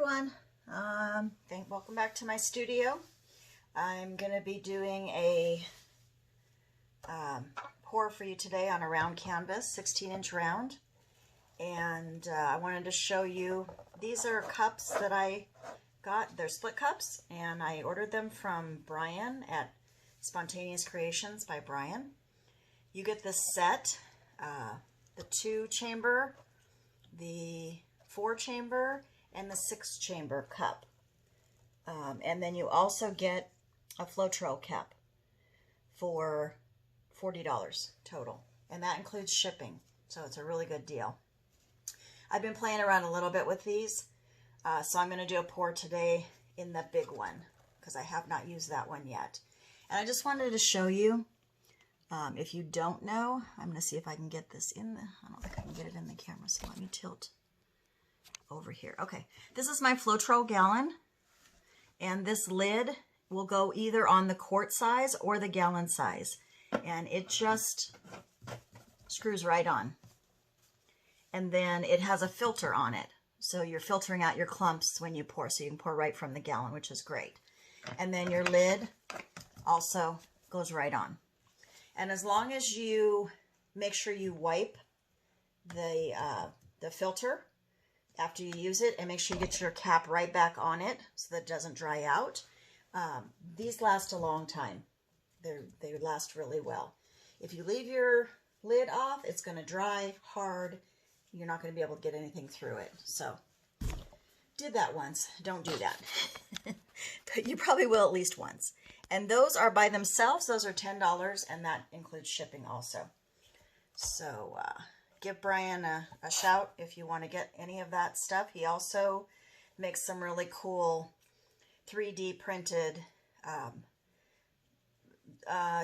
everyone. Welcome back to my studio. I'm going to be doing a pour for you today on a round canvas, 16-inch round. And I wanted to show you, these are cups that I got. They're split cups, and I ordered them from Bryan at Spontaneous Creations by Bryan. You get this set, the 2-chamber, the 4-chamber, and the 6-chamber cup. And then you also get a Floetrol cap for $40 total. And that includes shipping. So it's a really good deal. I've been playing around a little bit with these. So I'm going to do a pour today in the big one because I have not used that one yet. And I just wanted to show you, if you don't know, I'm going to see if I can get this in the, I don't think I can get it in the camera, so let me tilt over here. Okay, this is my Floetrol gallon, and this lid will go either on the quart size or the gallon size, and it just screws right on. And then it has a filter on it, so you're filtering out your clumps when you pour, so you can pour right from the gallon, which is great. And then your lid also goes right on. And as long as you make sure you wipe the filter after you use it, and make sure you get your cap right back on it so that it doesn't dry out. These last a long time. They last really well. If you leave your lid off, it's going to dry hard. You're not going to be able to get anything through it. So, did that once. Don't do that. But you probably will at least once. And those are by themselves. Those are $10, and that includes shipping also. So, give Bryan a shout if you want to get any of that stuff. He also makes some really cool 3D printed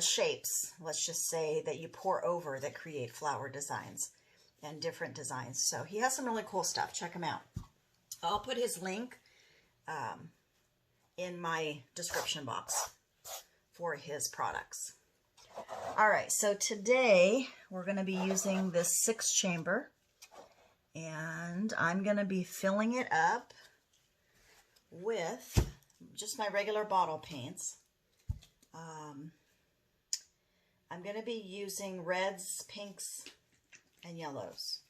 shapes, let's just say, that you pour over that create flower designs and different designs. So he has some really cool stuff. Check him out. I'll put his link in my description box for his products. All right, so today we're going to be using this 6-chamber, and I'm going to be filling it up with just my regular bottle paints. I'm going to be using reds, pinks, and yellows.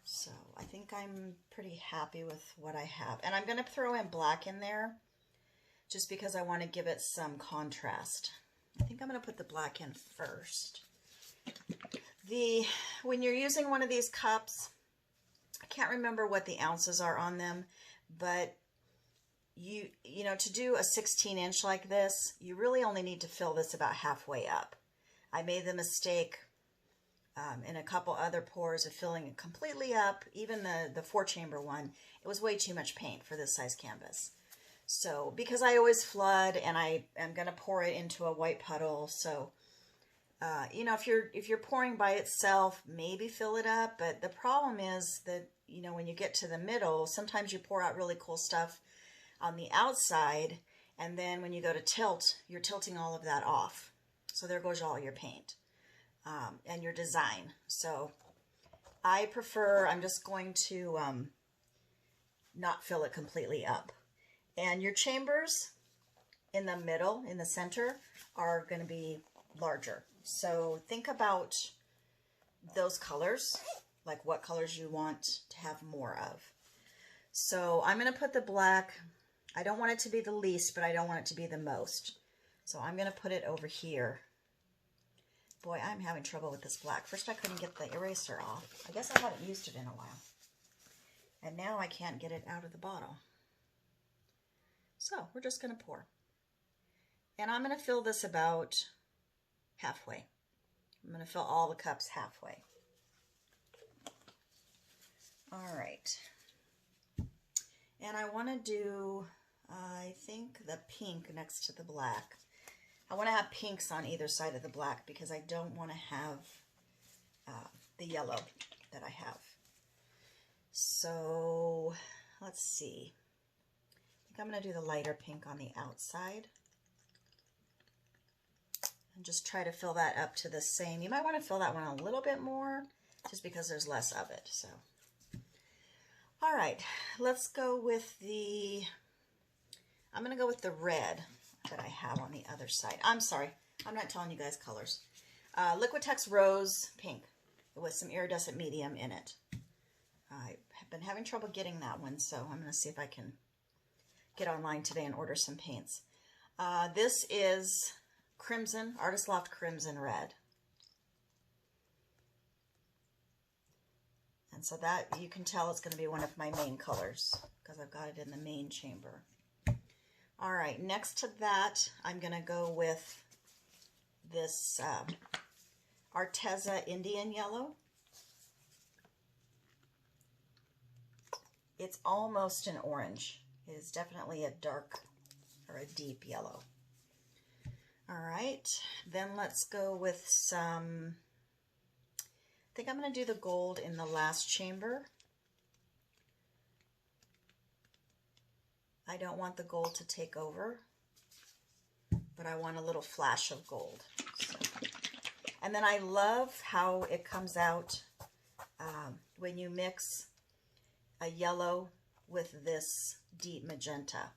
So I think I'm pretty happy with what I have. And I'm going to throw in black in there just because I want to give it some contrast. I think I'm going to put the black in first. When you're using one of these cups, I can't remember what the ounces are on them, but you know, to do a 16-inch like this, you really only need to fill this about halfway up. I made the mistake in a couple other pours of filling it completely up. Even the 4-chamber one, it was way too much paint for this size canvas. So, because I always flood and I am going to pour it into a white puddle, so, you know, if you're pouring by itself, maybe fill it up. But the problem is that, you know, when you get to the middle, sometimes you pour out really cool stuff on the outside, and then when you go to tilt, you're tilting all of that off. So there goes all your paint and your design. So I prefer, I'm just going to not fill it completely up. And your chambers in the middle, in the center, are going to be larger. So think about those colors, like what colors you want to have more of. So I'm going to put the black. I don't want it to be the least, but I don't want it to be the most. So I'm going to put it over here. Boy, I'm having trouble with this black. First I couldn't get the eraser off. I guess I haven't used it in a while. And now I can't get it out of the bottle. So we're just going to pour. And I'm going to fill this about halfway. I'm going to fill all the cups halfway. All right. And I want to do, I think, the pink next to the black. I want to have pinks on either side of the black because I don't want to have the yellow that I have. So let's see. I think I'm going to do the lighter pink on the outside. And just try to fill that up to the same. You might want to fill that one a little bit more just because there's less of it. So, all right. right, let's go with the, I'm going to go with the red that I have on the other side. I'm sorry, I'm not telling you guys colors. Liquitex Rose Pink with some iridescent medium in it. I have been having trouble getting that one, so I'm going to see if I can get online today and order some paints. This is Crimson, Artist Loft Crimson Red. And so that, you can tell it's going to be one of my main colors because I've got it in the main chamber. All right, next to that, I'm going to go with this Arteza Indian Yellow. It's almost an orange. It is definitely a dark or a deep yellow. All right, then let's go with some, I think I'm going to do the gold in the last chamber. I don't want the gold to take over, but I want a little flash of gold. So. And then I love how it comes out when you mix a yellow with this deep magenta.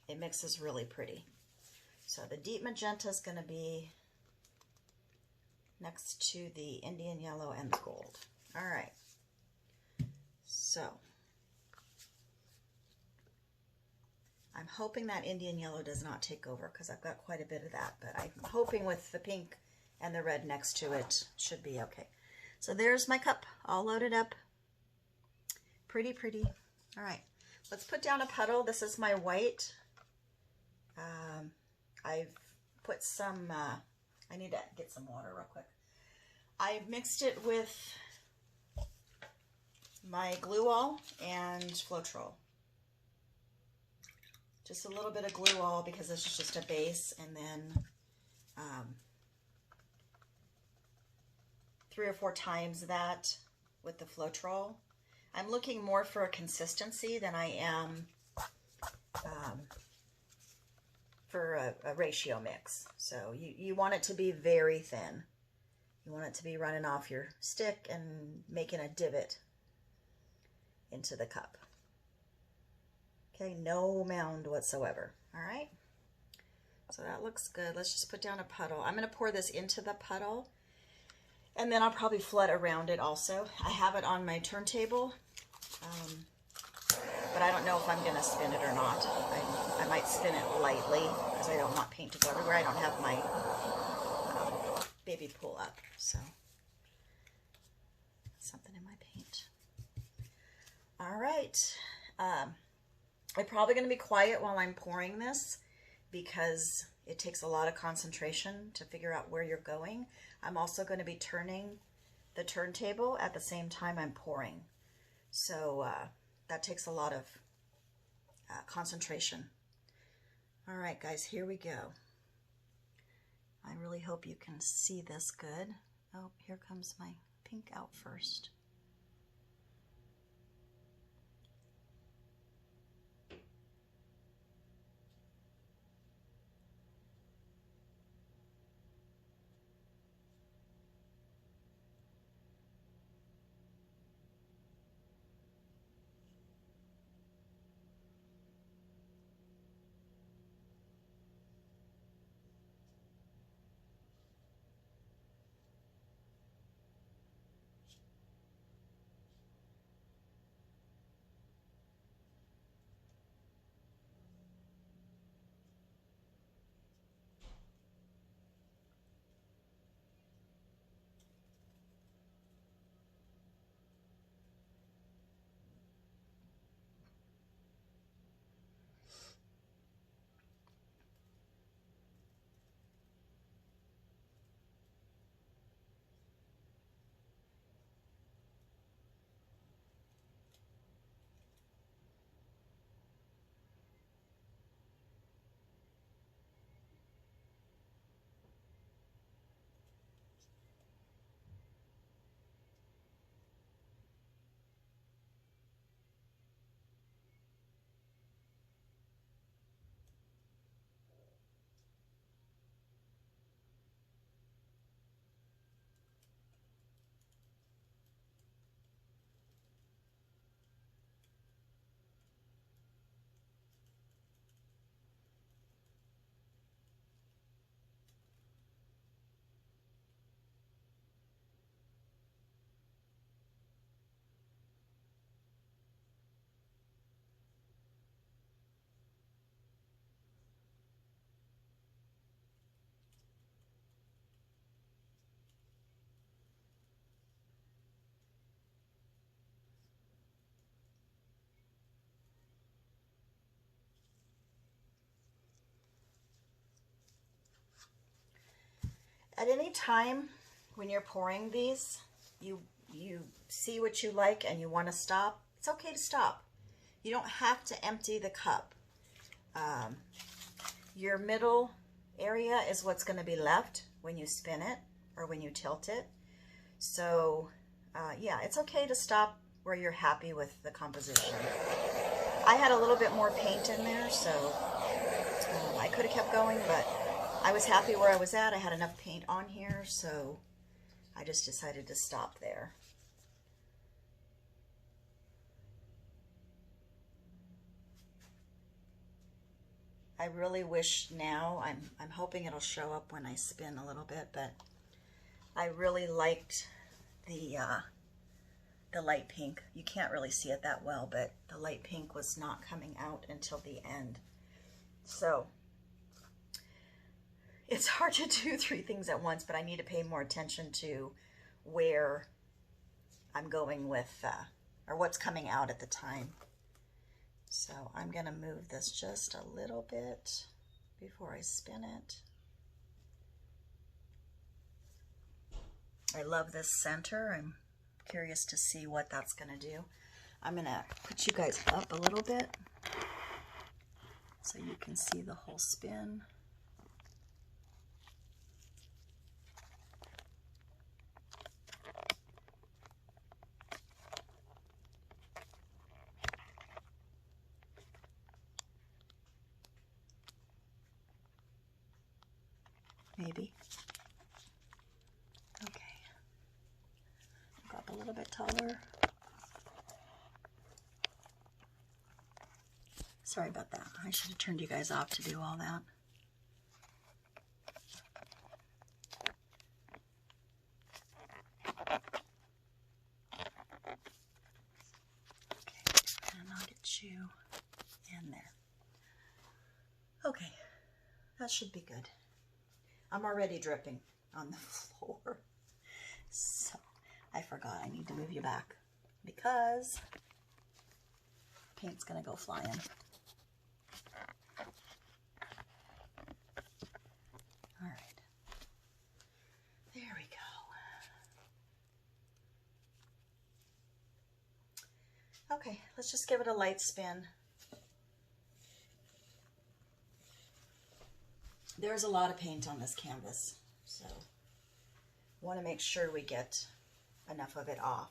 It mixes really pretty. So the deep magenta is going to be next to the Indian yellow and the gold. All right. So I'm hoping that Indian yellow does not take over because I've got quite a bit of that, but I'm hoping with the pink and the red next to it should be okay. So there's my cup all loaded up. Pretty, pretty. All right, let's put down a puddle. This is my white. I've put some, I need to get some water real quick. I mixed it with my glue all and Floetrol. Just a little bit of glue all because this is just a base, and then 3 or 4 times that with the Floetrol. I'm looking more for a consistency than I am for a ratio mix. So you want it to be very thin. You want it to be running off your stick and making a divot into the cup. Okay, no mound whatsoever. All right, so that looks good. Let's just put down a puddle. I'm going to pour this into the puddle, and then I'll probably flood around it also. I have it on my turntable, but I don't know if I'm going to spin it or not. I might spin it lightly because I don't want paint to go everywhere. I don't have my baby pool up, so something in my paint. All right. I'm probably going to be quiet while I'm pouring this because it takes a lot of concentration to figure out where you're going. I'm also going to be turning the turntable at the same time I'm pouring. So that takes a lot of concentration. All right, guys, here we go. I really hope you can see this good. Oh, here comes my pink out first. At any time when you're pouring these, you see what you like and you want to stop, it's okay to stop. You don't have to empty the cup. Your middle area is what's going to be left when you spin it or when you tilt it. So yeah, it's okay to stop where you're happy with the composition. I had a little bit more paint in there, so I could have kept going, but I was happy where I was at. I had enough paint on here, so I just decided to stop there. I really wish now, I'm hoping it'll show up when I spin a little bit, but I really liked the light pink. You can't really see it that well, but the light pink was not coming out until the end. So it's hard to do 3 things at once, but I need to pay more attention to where I'm going with, or what's coming out at the time. So I'm going to move this just a little bit before I spin it. I love this center. I'm curious to see what that's going to do. I'm going to put you guys up a little bit so you can see the whole spin. Maybe. Okay. Go up a little bit taller. Sorry about that. I should have turned you guys off to do all that. Okay, and I'll get you in there. Okay, that should be good. I'm already dripping on the floor. So I forgot I need to move you back because paint's gonna go flying. All right, there we go. Okay, let's just give it a light spin. There's a lot of paint on this canvas, so want to make sure we get enough of it off.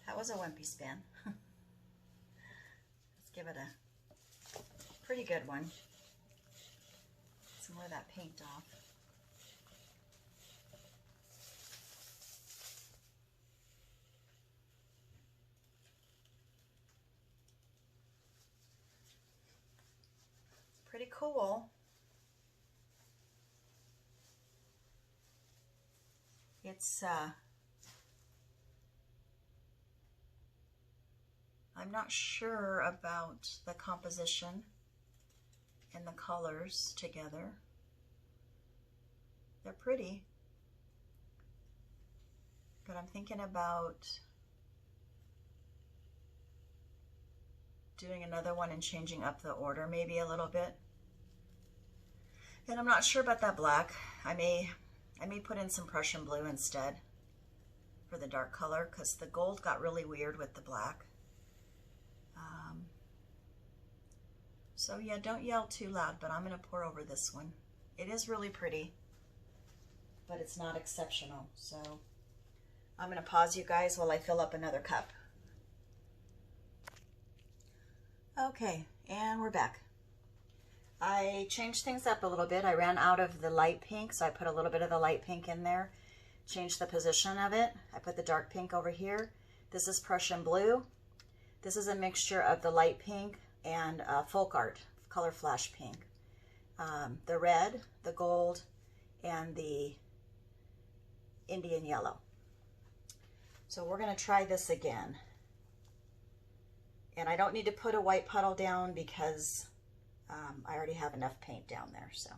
That was a wimpy spin. Let's give it a pretty good one. Some more of that paint off. Pretty cool. It's I'm not sure about the composition and the colors together. They're pretty, but I'm thinking about doing another one and changing up the order maybe a little bit. And I'm not sure about that black. I I may put in some Prussian blue instead for the dark color because the gold got really weird with the black. So yeah, don't yell too loud, but I'm going to pour over this one. It is really pretty, but it's not exceptional. So I'm going to pause you guys while I fill up another cup. Okay, and we're back. I changed things up a little bit. I ran out of the light pink, so I put a little bit of the light pink in there. Changed the position of it. I put the dark pink over here. This is Prussian blue. This is a mixture of the light pink and folk art, color flash pink. The red, the gold, and the Indian yellow. So we're going to try this again. And I don't need to put a white puddle down because I already have enough paint down there. So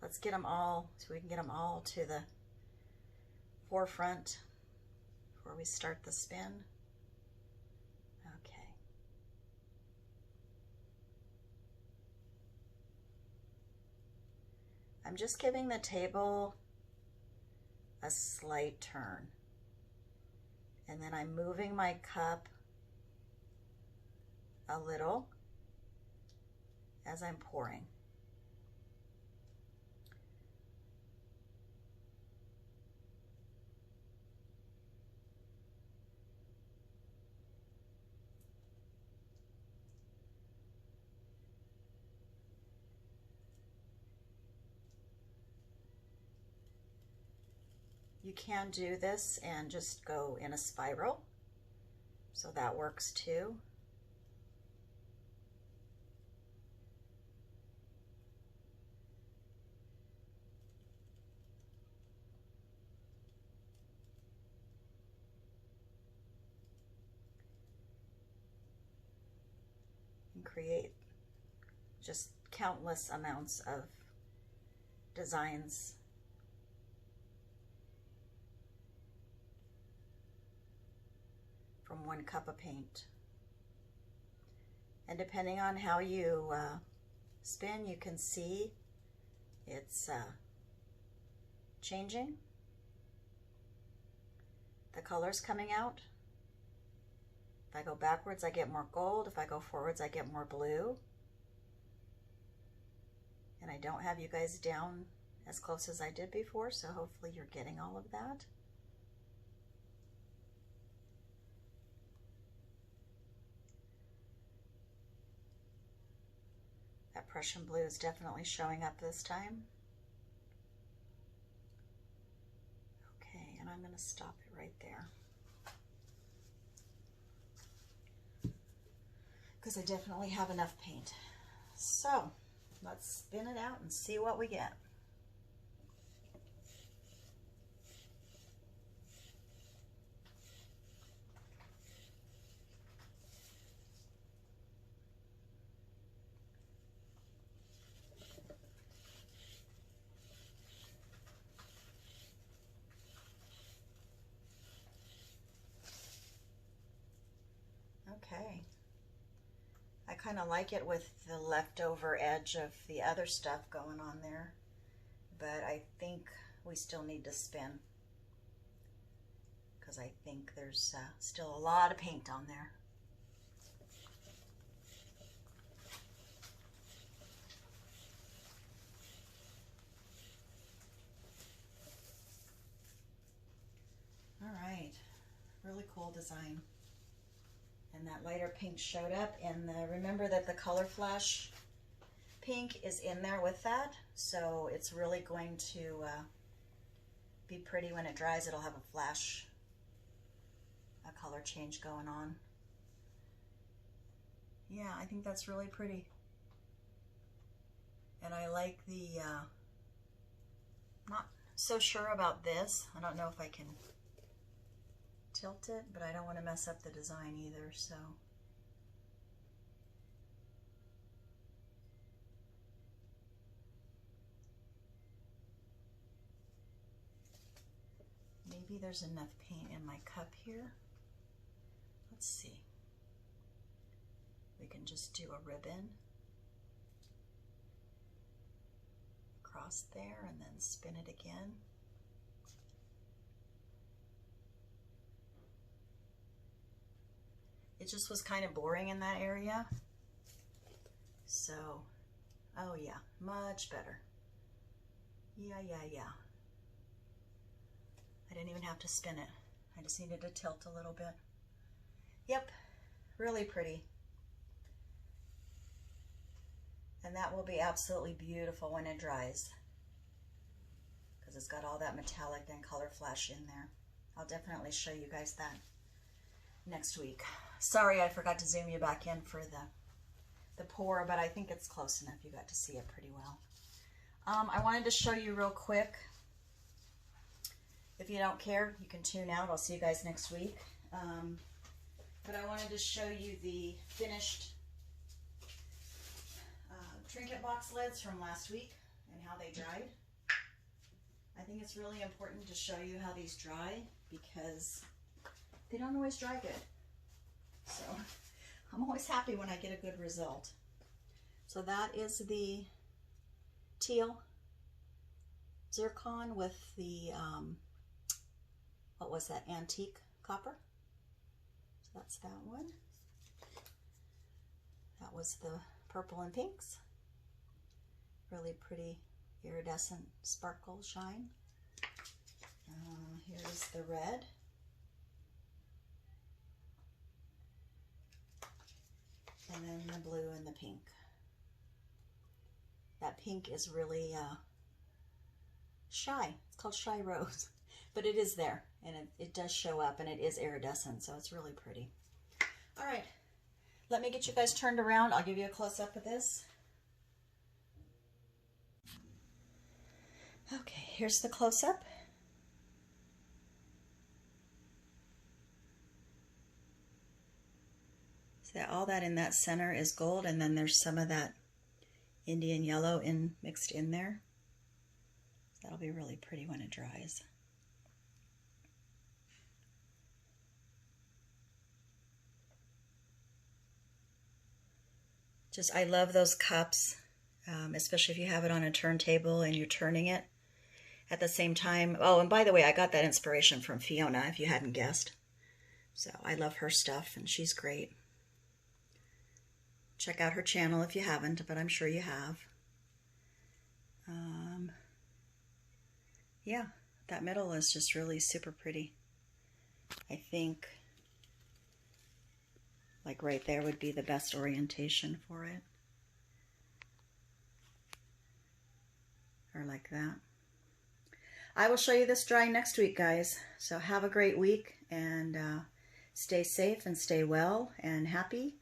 let's get them all, so we can get them all to the forefront before we start the spin. Okay. I'm just giving the table a slight turn. And then I'm moving my cup a little as I'm pouring. You can do this and just go in a spiral, so that works too. And create just countless amounts of designs. From one cup of paint. And depending on how you spin, you can see it's changing. The color's coming out. If I go backwards, I get more gold. If I go forwards, I get more blue. And I don't have you guys down as close as I did before, so hopefully you're getting all of that. That Prussian blue is definitely showing up this time. Okay, and I'm going to stop it right there, because I definitely have enough paint. So let's spin it out and see what we get. Okay. I kind of like it with the leftover edge of the other stuff going on there, but I think we still need to spin because I think there's still a lot of paint on there. All right, really cool design. And that lighter pink showed up, and remember that the color flash pink is in there with that, so it's really going to be pretty when it dries. It'll have a flash, a color change going on. Yeah, I think that's really pretty. And I like the, not so sure about this. I don't know if I can tilt it, but I don't want to mess up the design either, so. Maybe there's enough paint in my cup here. Let's see. We can just do a ribbon across there and then spin it again. it just was kind of boring in that area. So, oh yeah, much better. Yeah. I didn't even have to spin it. I just needed to tilt a little bit. Yep, really pretty. And that will be absolutely beautiful when it dries, because it's got all that metallic and color flash in there. I'll definitely show you guys that next week. Sorry, I forgot to zoom you back in for the pour, but I think it's close enough. You got to see it pretty well. I wanted to show you real quick. If you don't care, you can tune out. I'll see you guys next week. But I wanted to show you the finished trinket box lids from last week and how they dried. I think it's really important to show you how these dry because they don't always dry good. So I'm always happy when I get a good result. So that is the teal zircon with the, what was that, antique copper. So that's that one. That was the purple and pinks. Really pretty iridescent sparkle shine. Here's the red. And then the blue and the pink. That pink is really shy. It's called Shy Rose. But it is there, and it does show up, and it is iridescent, so it's really pretty. All right, let me get you guys turned around. I'll give you a close-up of this. Okay, here's the close-up. So all that in that center is gold, and then there's some of that Indian yellow mixed in there. That'll be really pretty when it dries. I love those cups, especially if you have it on a turntable and you're turning it at the same time. Oh, and by the way, I got that inspiration from Fiona, if you hadn't guessed. So I love her stuff, and she's great. Check out her channel if you haven't, but I'm sure you have. Yeah, that middle is just really super pretty. I think like right there would be the best orientation for it. Or like that. I will show you this drying next week, guys. So have a great week, and stay safe and stay well and happy.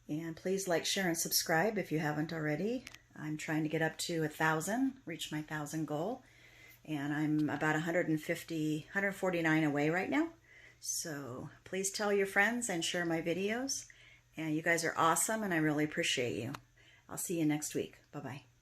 And please like, share, and subscribe if you haven't already. I'm trying to get up to 1,000, reach my 1,000 goal. And I'm about 149 away right now. So please tell your friends and share my videos. And you guys are awesome, and I really appreciate you. I'll see you next week. Bye-bye.